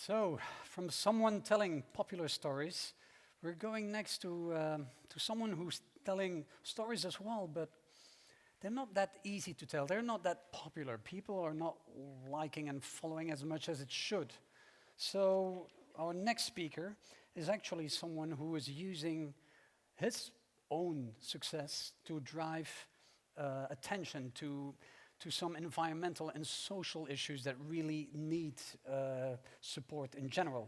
So, from someone telling popular stories, we're going next to someone who's telling stories as well, but they're not that easy to tell. They're not that popular. People are not liking and following as much as it should. So, our next speaker is actually someone who is using his own success to drive attention to some environmental and social issues that really need support in general.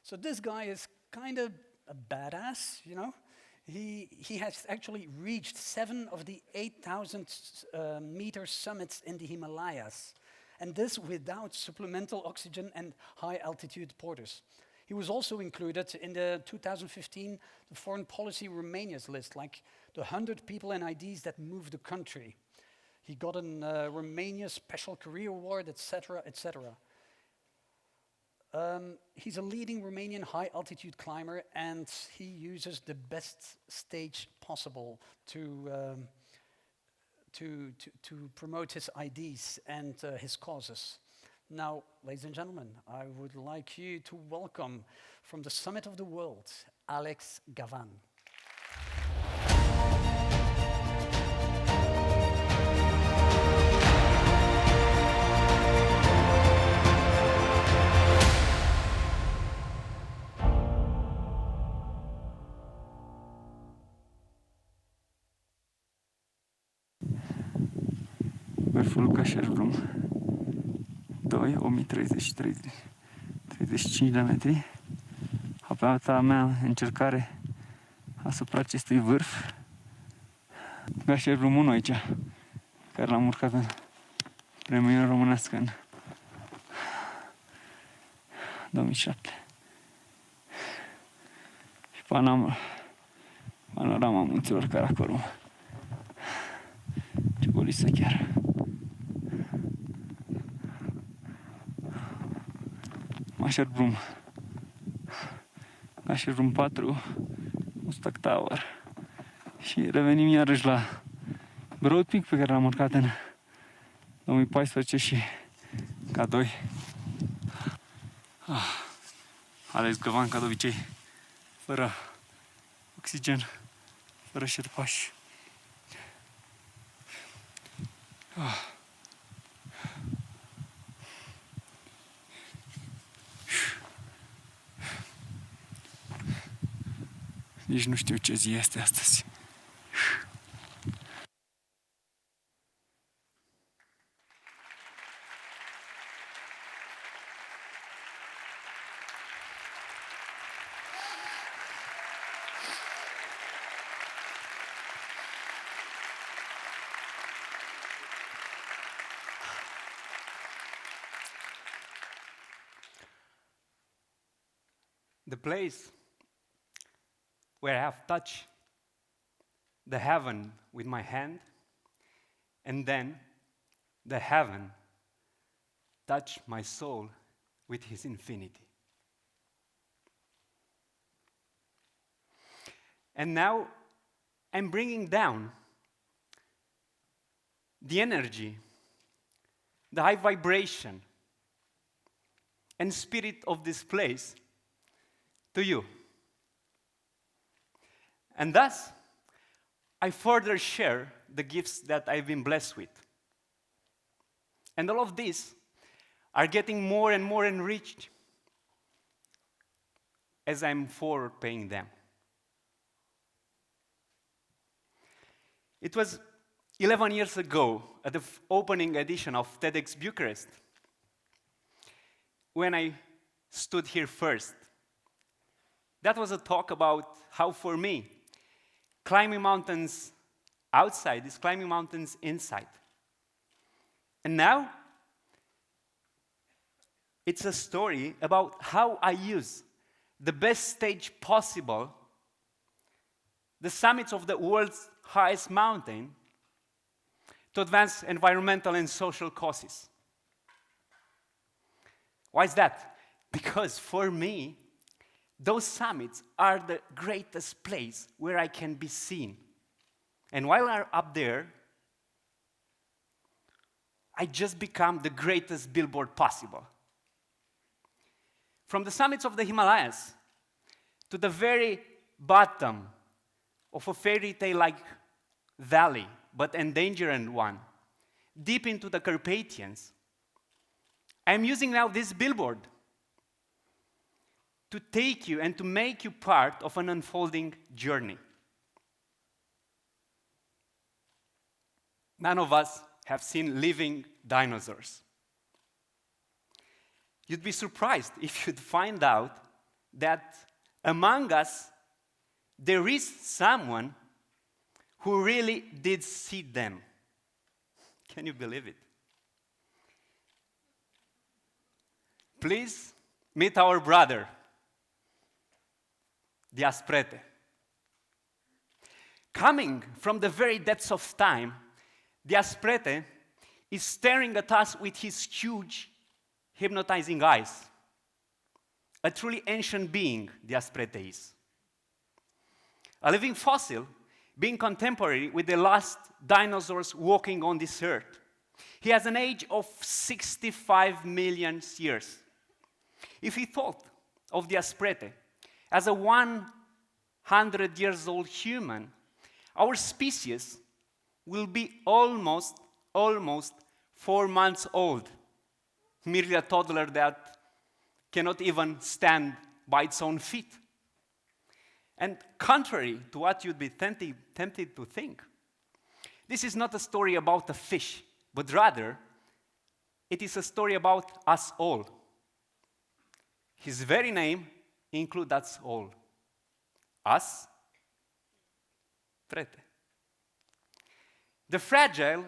So this guy is kind of a badass, you know. He has actually reached 7 of the 8,000 meter summits in the Himalayas, and this without supplemental oxygen and high altitude porters. He was also included in the 2015 the Foreign Policy Romania's list, like the 100 people and ideas that move the country. He got a Romania Special Career Award, etc., etc. He's a leading Romanian high-altitude climber, and he uses the best stage possible to promote his ideas and his causes. Now, ladies and gentlemen, I would like you to welcome from the summit of the world, Alex Gavan. Vârful Cașerblum, 2, 35 de metri. A mea încercare asupra acestui vârf. Cașerblum 1 aici, care l-am urcat în premieră românească în 2007. Și panorama munților Karakorum. Ce golisă chiar. Cașerblum 4, Mustak Tower. Și revenim iarăși la Broad Peak, pe care l-am urcat în 2014 și K2. Alex Gavan, ca de obicei, fără oxigen, fără șerpași. Nici nu știu ce zi este astăzi. The place where I have touched the heaven with my hand, and then the heaven touched my soul with his infinity. And now I'm bringing down the energy, the high vibration and spirit of this place to you. And thus, I further share the gifts that I've been blessed with. And all of these are getting more and more enriched as I'm forward paying them. It was 11 years ago at the opening edition of TEDx Bucharest when I stood here first. That was a talk about how, for me, climbing mountains outside is climbing mountains inside. And now, it's a story about how I use the best stage possible, the summits of the world's highest mountain, to advance environmental and social causes. Why is that? Because for me, those summits are the greatest place where I can be seen. And while I'm up there, I just become the greatest billboard possible. from the summits of the Himalayas to the very bottom of a fairy tale-like valley, but endangered one, deep into the Carpathians, I'm using now this billboard to take you and to make you part of an unfolding journey. None of us have seen living dinosaurs. You'd be surprised if you'd find out that among us, there is someone who really did see them. Can you believe it? Please meet our brother, the Asprete. Coming from the very depths of time, the Asprete is staring at us with his huge, hypnotizing eyes. A truly ancient being, the Asprete is. A living fossil, being contemporary with the last dinosaurs walking on this earth. He has an age of 65 million years. If we thought of the Asprete as a 100 years old human, our species will be almost 4 months old. Merely a toddler that cannot even stand by its own feet. And contrary to what you'd be tempted to think, this is not a story about a fish, but rather, it is a story about us all. His very name includes us all. Us, Prete. The fragile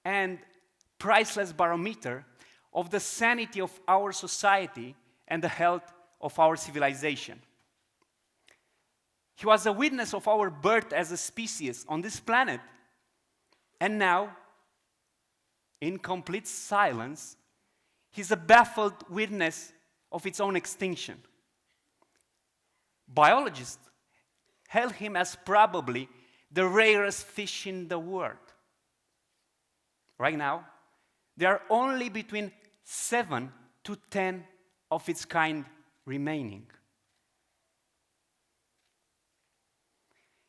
and priceless barometer of the sanity of our society and the health of our civilization. He was a witness of our birth as a species on this planet. And now, in complete silence, he's a baffled witness of its own extinction. Biologists hail him as probably the rarest fish in the world. Right now, there are only between 7 to 10 of its kind remaining.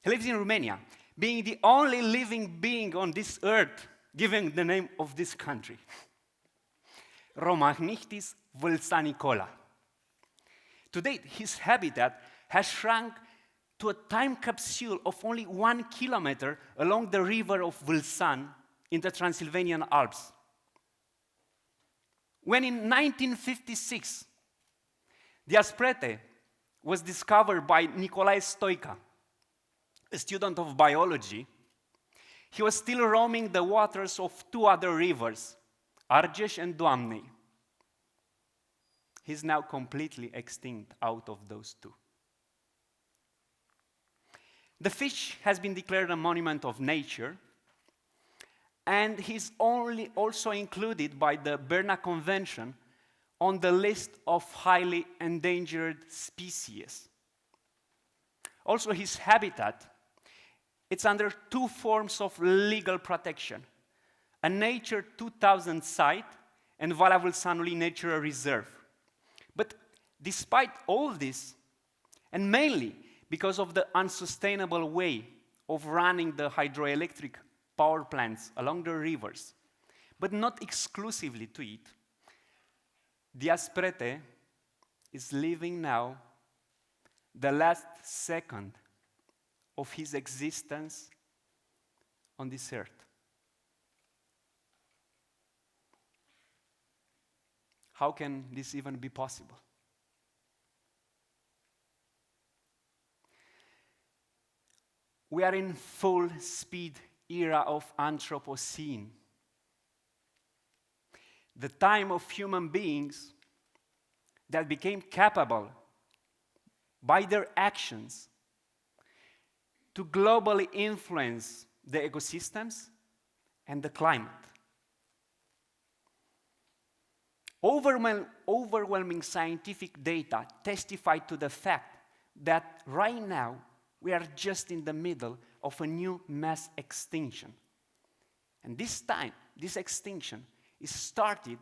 He lives in Romania, being the only living being on this earth given the name of this country. Romagnichtis vâlsanicola. To date, his habitat has shrunk to a time capsule of only 1 kilometer along the river of Vâlsan in the Transylvanian Alps. When in 1956, the Asprete was discovered by Nicolae Stoica, a student of biology, he was still roaming the waters of 2 other rivers, Argeș and Doamnei. He's now completely extinct out of those 2. The fish has been declared a monument of nature, and he's also included by the Berna Convention on the list of highly endangered species. Also, his habitat, it's under 2 forms of legal protection: a Nature 2000 site and Valea Vâlsanului Nature Reserve. But despite all this, and mainly because of the unsustainable way of running the hydroelectric power plants along the rivers, but not exclusively to it, the Asprete is living now the last second of his existence on this earth. How can this even be possible? We are in full speed era of Anthropocene. The time of human beings that became capable by their actions to globally influence the ecosystems and the climate. Overwhelming scientific data testify to the fact that right now we are just in the middle of a new mass extinction. And this time, this extinction is started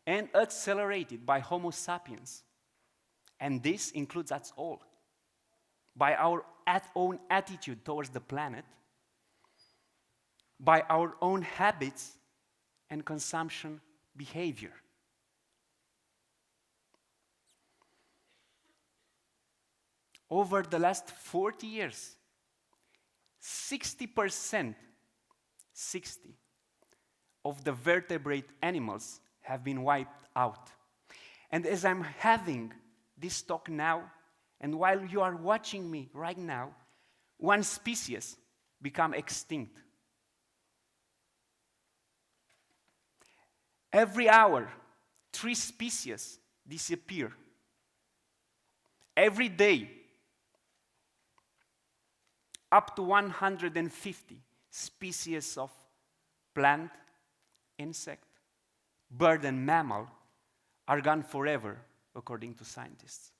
and accelerated by Homo sapiens. And this includes us all. By our own attitude towards the planet, by our own habits and consumption behavior. Over the last 40 years, 60% of the vertebrate animals have been wiped out. And as I'm having this talk now, and while you are watching me right now, one species become extinct. Every hour, 3 species disappear. Every day, up to 150 species of plant, insect, bird, and mammal are gone forever, according to scientists.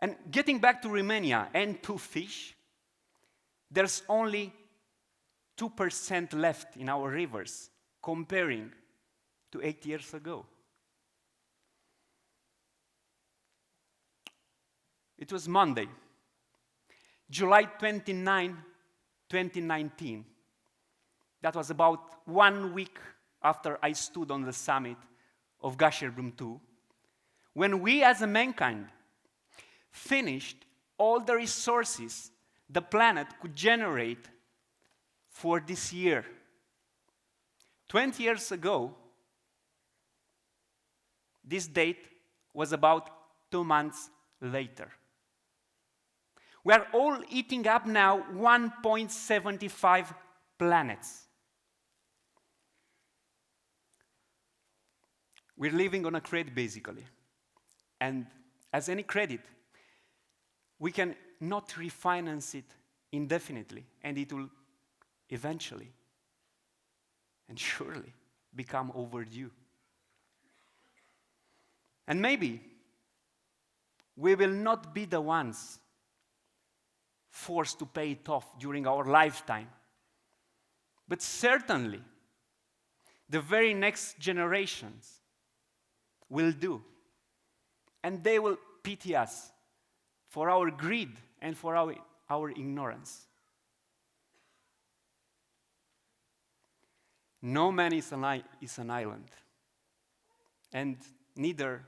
And getting back to Romania and to fish, there's only 2% left in our rivers, comparing to 8 years ago. It was Monday, July 29, 2019. That was about 1 week after I stood on the summit of Gasherbrum 2, when we as a mankind finished all the resources the planet could generate for this year. 20 years ago, this date was about 2 months later. We are all eating up now 1.75 planets. We're living on a credit, basically. And as any credit, we can not refinance it indefinitely, and it will eventually and surely become overdue. And maybe we will not be the ones forced to pay it off during our lifetime, but certainly the very next generations will do, and they will pity us for our greed and for our ignorance. No man is an island, and neither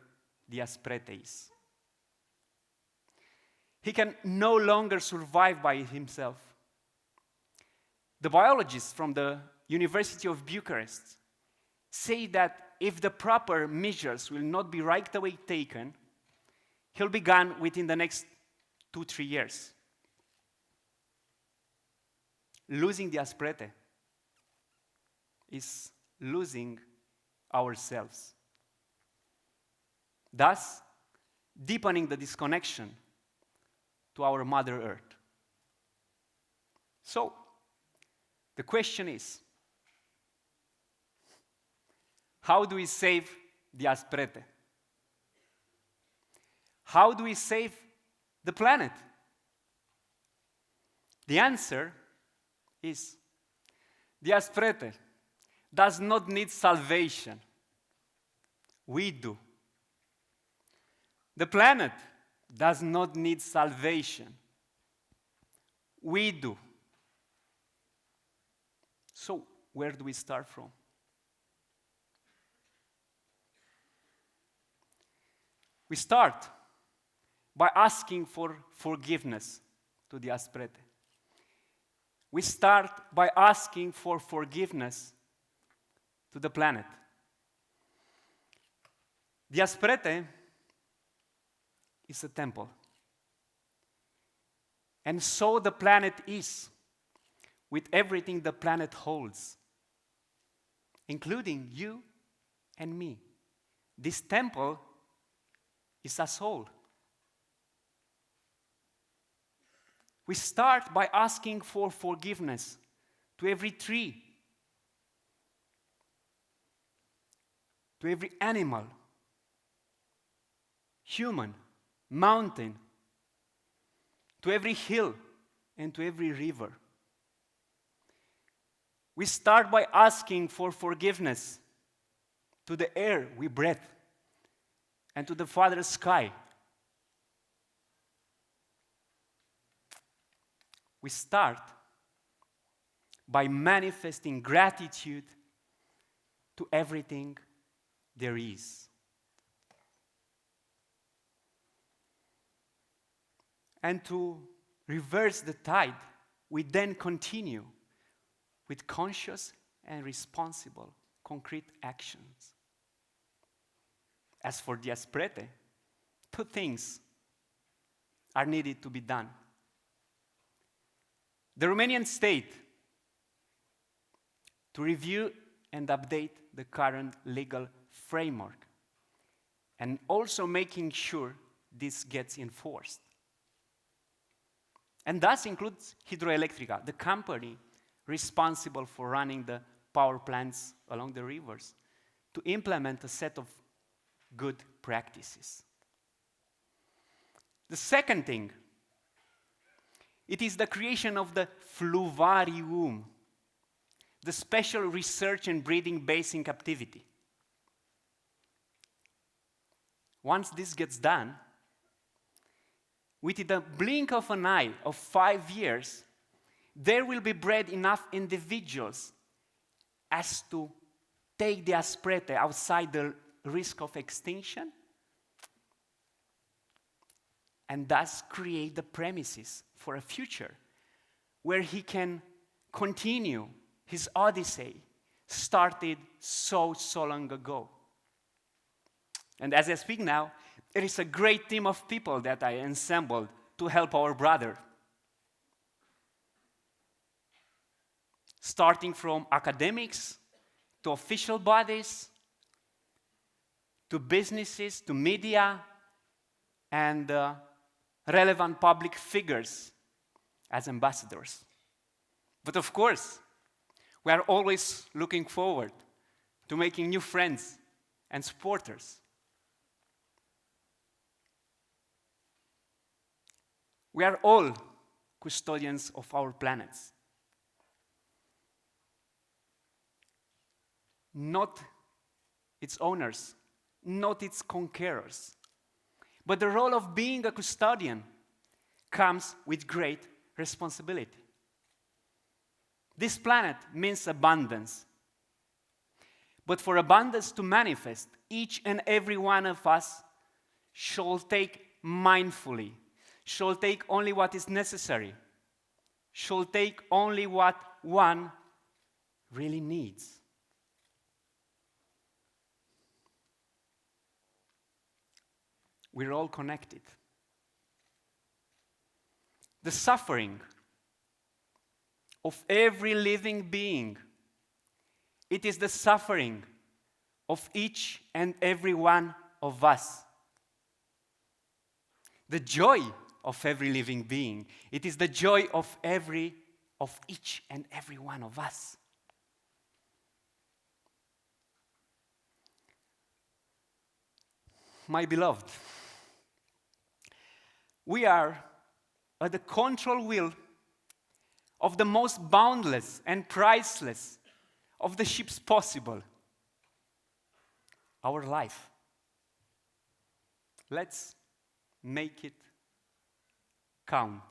the asprete is. He can no longer survive by himself. The biologists from the University of Bucharest say that if the proper measures will not be right away taken, he'll be gone within the next 2-3 years. Losing the asprete is losing ourselves, thus deepening the disconnection to our Mother Earth. So, the question is, how do we save the asprete? How do we save the planet? The answer is, the asprete does not need salvation. We do. The planet does not need salvation. We do. So, where do we start from? We start by asking for forgiveness to the asprete. We start by asking for forgiveness to the planet. The asprete is a temple. And so the planet is, with everything the planet holds, including you and me. This temple is us all. We start by asking for forgiveness to every tree, to every animal, human, mountain, to every hill, and to every river. We start by asking for forgiveness to the air we breathe, and to the Father sky. We start by manifesting gratitude to everything there is. And to reverse the tide, we then continue with conscious and responsible concrete actions. As for the asprete, 2 things are needed to be done. The Romanian state to review and update the current legal framework, and also making sure this gets enforced. And that includes Hidroelectrica, the company responsible for running the power plants along the rivers, to implement a set of good practices. The second thing, it is the creation of the fluvarium, the special research and breeding base in captivity. Once this gets done, within the blink of an eye of 5 years, there will be bred enough individuals as to take the asprete outside the risk of extinction and thus create the premises for a future where he can continue his odyssey started so long ago. And as I speak now, it is a great team of people that I assembled to help our brother. Starting from academics, to official bodies, to businesses, to media, and relevant public figures as ambassadors. But of course, we are always looking forward to making new friends and supporters. We are all custodians of our planets. Not its owners, not its conquerors. But the role of being a custodian comes with great responsibility. This planet means abundance. But for abundance to manifest, each and every one of us shall take mindfully, shall take only what is necessary, shall take only what one really needs. We're all connected. The suffering of every living being, it is the suffering of each and every one of us. The joy of every living being, it is the joy of each and every one of us. My beloved, we are at the control wheel of the most boundless and priceless of the ships possible, our life. Let's make it count.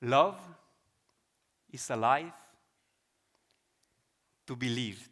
Love is a life to be lived.